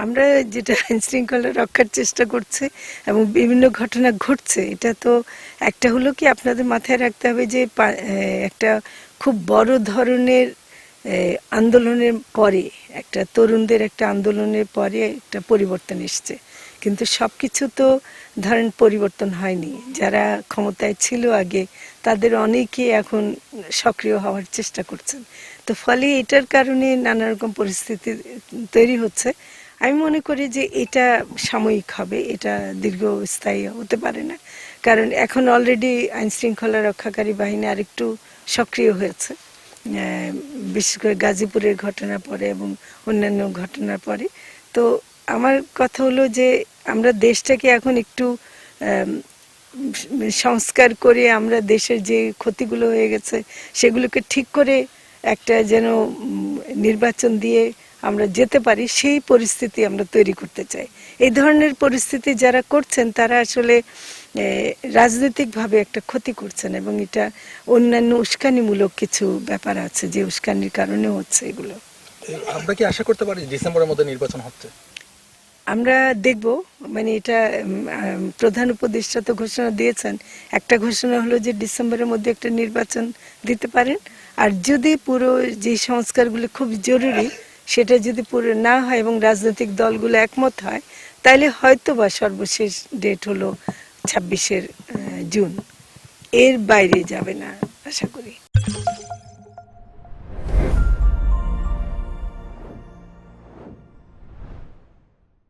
আমরা যেটা আইন শৃঙ্খলা রক্ষার চেষ্টা করছি এবং বিভিন্ন ঘটনা ঘটছে, এটা তো একটা হলো কি আপনাদের মাথায় রাখতে হবে যে একটা খুব বড় ধরনের আন্দোলনের পরে, একটা তরুণদের একটা আন্দোলনের পরে একটা পরিবর্তন এসছে, কিন্তু সবকিছু তো ধরেন পরিবর্তন হয়নি। যারা ক্ষমতায় ছিল আগে তাদের অনেকে এখন সক্রিয় হওয়ার চেষ্টা করছেন, তো ফলে এটার কারণে নানা রকম পরিস্থিতি তৈরি হচ্ছে। আমি মনে করি যে এটা সাময়িক হবে, এটা দীর্ঘস্থায়ী হতে পারে না, কারণ এখন অলরেডি আইন শৃঙ্খলা রক্ষাকারী বাহিনী আরেকটু সক্রিয় হয়েছে, বিশেষ করে গাজীপুরের ঘটনার পরে এবং অন্যান্য ঘটনার পরে। তো আমার কথা হলো যে আমরা দেশটাকে এখন একটু সংস্কার করে আমরা দেশের যে ক্ষতিগুলো হয়ে গেছে সেগুলোকে ঠিক করে একটা যেন নির্বাচন দিয়ে আমরা যেতে পারি, সেই পরিস্থিতি আমরা তৈরি করতে চাই। এই ধরনের পরিস্থিতি যারা করছেন তারা আসলে রাজনৈতিকভাবে একটা ক্ষতি করছেন, এবং এটা অন্যান্য উস্কানিমূলক কিছু ব্যাপার আছে যে উস্কানির কারণে হচ্ছে এগুলো। আমরা কি আশা করতে পারি ডিসেম্বরের মধ্যে নির্বাচন হচ্ছে? আমরা দেখব, মানে এটা প্রধান উপদেষ্টা তো ঘোষণা দিয়েছেন। একটা ঘোষণা হলো যে ডিসেম্বরের মধ্যে একটা নির্বাচন দিতে পারেন, আর যদি পুরো যে সংস্কারগুলো খুব জরুরি সেটা যদি পুরো না হয় এবং রাজনৈতিক দলগুলো একমত হয়, তাহলে হয়তো বা সর্বশেষ ডেট হলো 26শে জুন, এর বাইরে যাবে না আশা করি।